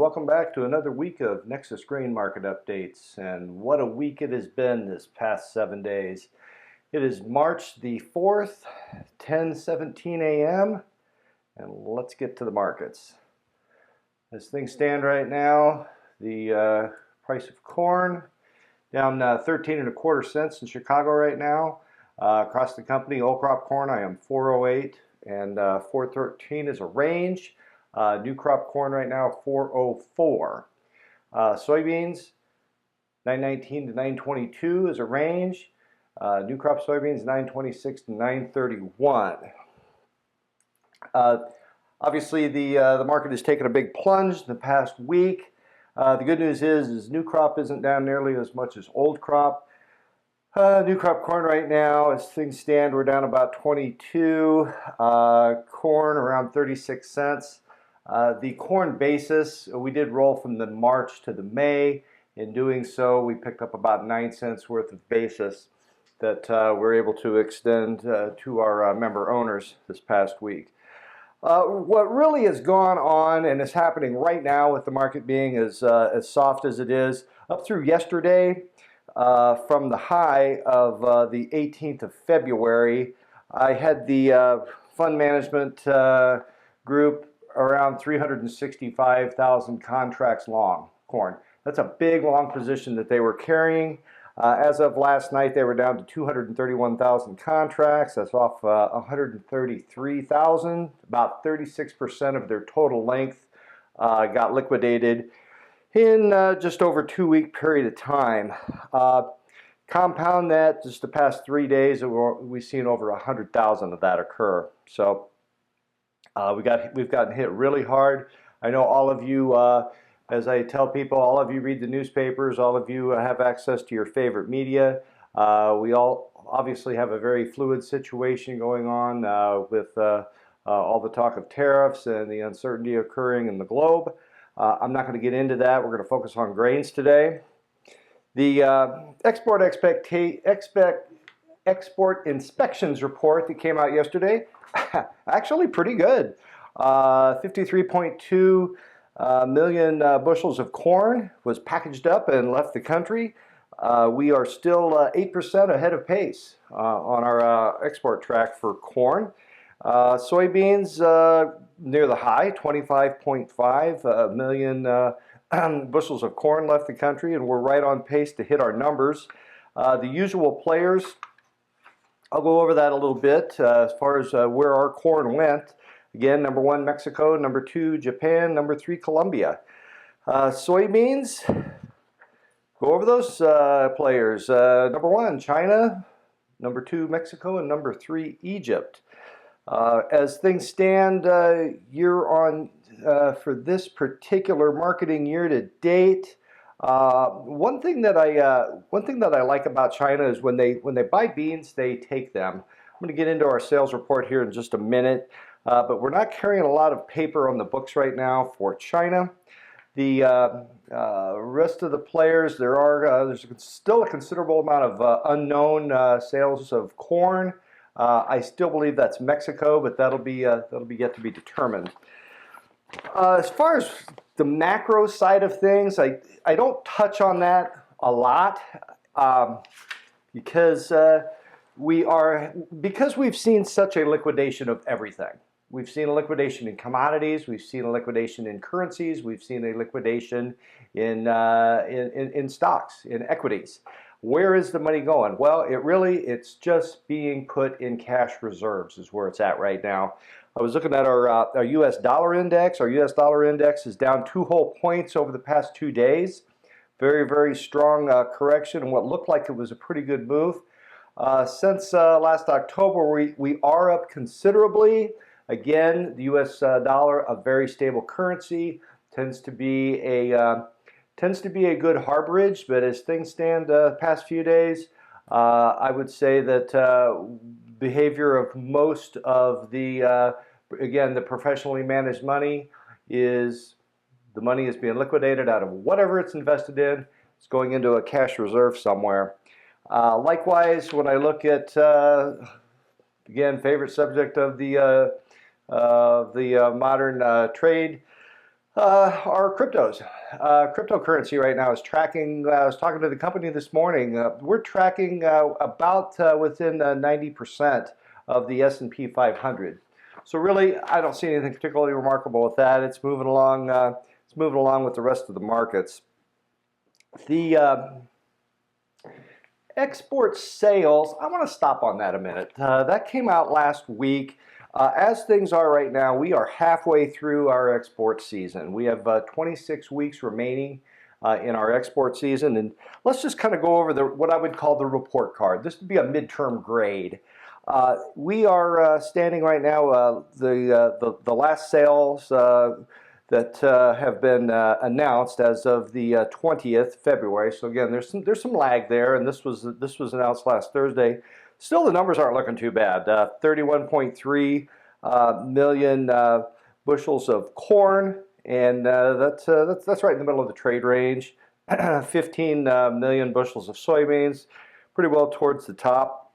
welcome back to another week of Nexus Grain Market Updates. And what a week it has been this past 7 days. It is March the 4th, 10:17 a.m. and let's get to the markets. As things stand right now, the price of corn down 13.25 cents in Chicago right now. Across the company, old crop corn I am 408 and 413 is a range. New crop corn right now 404. Soybeans 919 to 922 is a range. New crop soybeans 926 to 931. Obviously the market has taken a big plunge in the past week. The good news is new crop isn't down nearly as much as old crop. New crop corn right now, as things stand, we're down about 22. Corn around 36 cents. The corn basis, we did roll from the March to the May. In doing so, we picked up about 9 cents worth of basis that we're able to extend to our member owners this past week. What really has gone on and is happening right now with the market being as soft as it is, up through yesterday, from the high of the 18th of February, I had the fund management group around 365,000 contracts long corn. That's a big long position that they were carrying. As of last night, they were down to 231,000 contracts. That's off 133,000. About 36% of their total length got liquidated in just over a 2-week period of time. Compound that, just the past 3 days, we've seen over 100,000 of that occur. So we've gotten hit really hard. I know all of you, as I tell people, all of you read the newspapers, all of you have access to your favorite media. We all obviously have a very fluid situation going on with all the talk of tariffs and the uncertainty occurring in the globe. I'm not going to get into that. We're going to focus on grains today. The export inspections report that came out yesterday, actually pretty good. 53.2 million bushels of corn was packaged up and left the country. We are still 8% ahead of pace on our export track for corn. Soybeans near the high, 25.5 million bushels of corn left the country, and we're right on pace to hit our numbers. The usual players, I'll go over that a little bit as far as where our corn went. Again, number 1, Mexico. Number 2, Japan. Number 3, Colombia. Soybeans, go over those players. Number 1, China. Number 2, Mexico. And number 3, Egypt. As things stand for this particular marketing year to date, one thing that I like about China is when they buy beans, they take them. I'm going to get into our sales report here in just a minute, but we're not carrying a lot of paper on the books right now for China. The rest of the players, there's still a considerable amount of unknown sales of corn. I still believe that's Mexico, but that'll be yet to be determined. As far as the macro side of things, I don't touch on that a lot because we've seen such a liquidation of everything. We've seen a liquidation in commodities, we've seen a liquidation in currencies, we've seen a liquidation in stocks, in equities. Where is the money going? Well, it's just being put in cash reserves is where it's at right now. I was looking at our U.S. dollar index. Our U.S. dollar index is down 2 whole points over the past 2 days. Very, very strong correction and what looked like it was a pretty good move. Since last October, we are up considerably. Again, the U.S. dollar, a very stable currency, tends to be a good harborage, but as things stand the past few days, I would say that behavior of most of the professionally managed money is the money is being liquidated out of whatever it's invested in. It's going into a cash reserve somewhere. Likewise, when I look at, again, favorite subject of the modern trade, Our cryptos. Cryptocurrency right now is tracking. I was talking to the company this morning. We're tracking about within 90% of the S&P 500. So really, I don't see anything particularly remarkable with that. It's moving along. It's moving along with the rest of the markets. The export sales. I want to stop on that a minute. That came out last week. As things are right now, we are halfway through our export season. We have 26 weeks remaining in our export season, and let's just kind of go over what I would call the report card. This would be a midterm grade. We are standing right now. The last sales that have been announced as of the 20th February. So again, there's some lag there, and this was announced last Thursday. Still, the numbers aren't looking too bad. 31.3 million bushels of corn, and that's right in the middle of the trade range. 15 million bushels of soybeans, pretty well towards the top.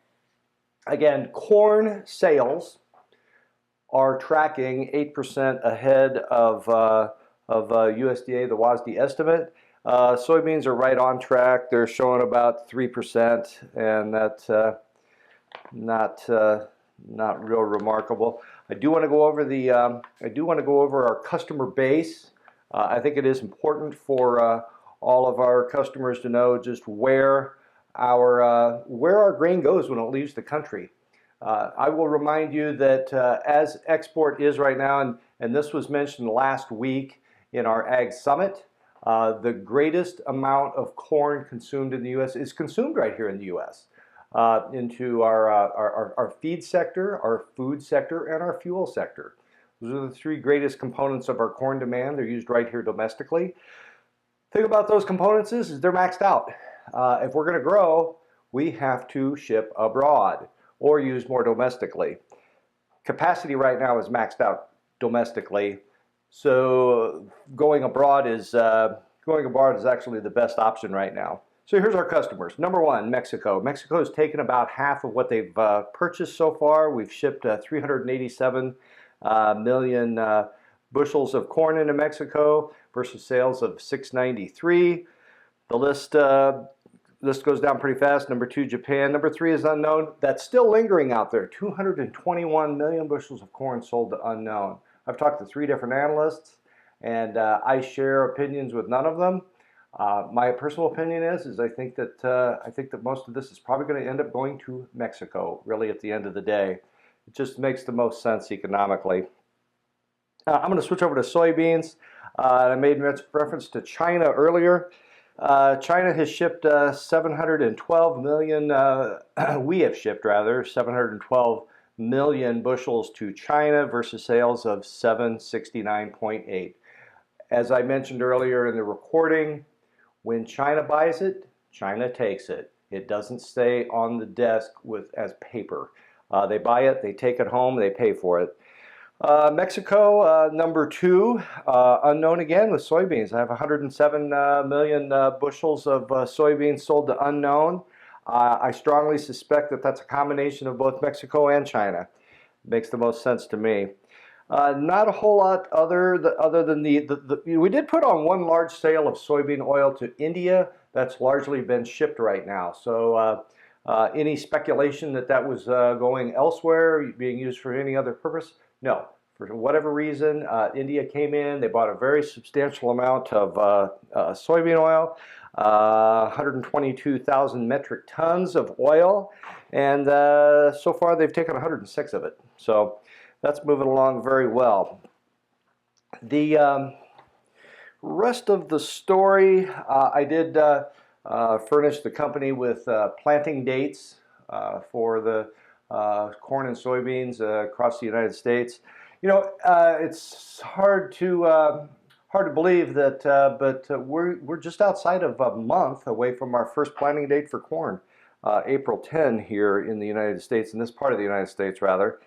Again, corn sales are tracking 8% ahead of USDA, the WASDE estimate. Soybeans are right on track. They're showing about 3%, and that's not real remarkable. I do want to go over our customer base. I think it is important for all of our customers to know just where our grain goes when it leaves the country. I will remind you that as export is right now, and this was mentioned last week in our Ag Summit, the greatest amount of corn consumed in the U.S. is consumed right here in the U.S. Into our feed sector, our food sector, and our fuel sector. Those are the three greatest components of our corn demand. They're used right here domestically. Thing about those components is they're maxed out. If we're going to grow, we have to ship abroad or use more domestically. Capacity right now is maxed out domestically, so going abroad is actually the best option right now. So here's our customers. Number one, Mexico. Mexico has taken about half of what they've purchased so far. We've shipped 387 million bushels of corn into Mexico versus sales of 693. The list goes down pretty fast. Number two, Japan. Number three is unknown. That's still lingering out there. 221 million bushels of corn sold to unknown. I've talked to three different analysts, and I share opinions with none of them. My personal opinion is I think that most of this is probably going to end up going to Mexico. Really, at the end of the day, it just makes the most sense economically. I'm going to switch over to soybeans. I made reference to China earlier. China has shipped 712 million. We have shipped rather 712 million bushels to China versus sales of 769.8. As I mentioned earlier in the recording, when China buys it, China takes it. It doesn't stay on the desk as paper. They buy it, they take it home, they pay for it. Mexico, number two, unknown again with soybeans. I have 107 million bushels of soybeans sold to unknown. I strongly suspect that that's a combination of both Mexico and China. Makes the most sense to me. Not a whole lot other than we did put on one large sale of soybean oil to India. That's largely been shipped right now. So any speculation that was going elsewhere, being used for any other purpose, no. For whatever reason, India came in. They bought a very substantial amount of soybean oil, 122,000 metric tons of oil, and so far they've taken 106 of it. So that's moving along very well. The rest of the story, I did furnish the company with planting dates for the corn and soybeans across the United States. You know, it's hard to believe that, but we're just outside of a month away from our first planting date for corn, April 10 here in the United States, in this part of the United States rather.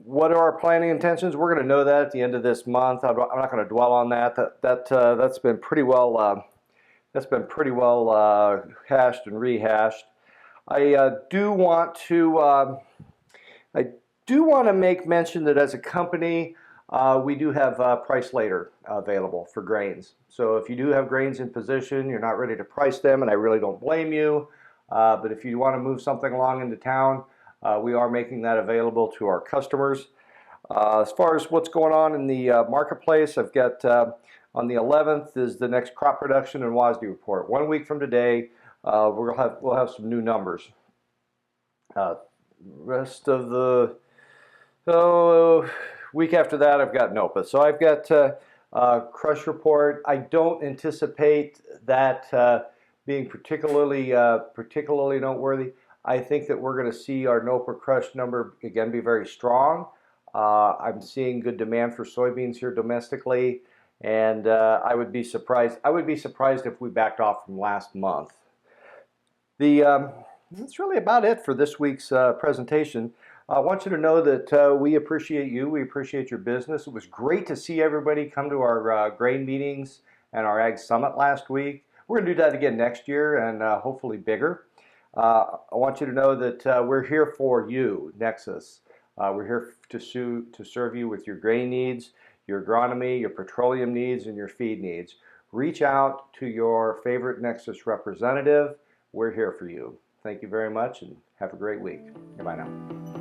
What are our planting intentions? We're going to know that at the end of this month. I'm not going to dwell on that. That's been pretty well hashed and rehashed. I do want to make mention that as a company, we do have price later available for grains. So if you do have grains in position, you're not ready to price them, and I really don't blame you. But if you want to move something along into town, we are making that available to our customers. As far as what's going on in the marketplace, I've got on the 11th is the next crop production and WASDE report. 1 week from today, we'll have some new numbers. Rest of the week after that, I've got NOPA. So I've got crush report. I don't anticipate that being particularly noteworthy. I think that we're going to see our NOPA crush number again be very strong. I'm seeing good demand for soybeans here domestically, and I would be surprised. I would be surprised if we backed off from last month. That's really about it for this week's presentation. I want you to know that we appreciate you. We appreciate your business. It was great to see everybody come to our grain meetings and our Ag Summit last week. We're going to do that again next year and hopefully bigger. I want you to know that we're here for you, Nexus. We're here to serve you with your grain needs, your agronomy, your petroleum needs, and your feed needs. Reach out to your favorite Nexus representative. We're here for you. Thank you very much and have a great week. Goodbye now.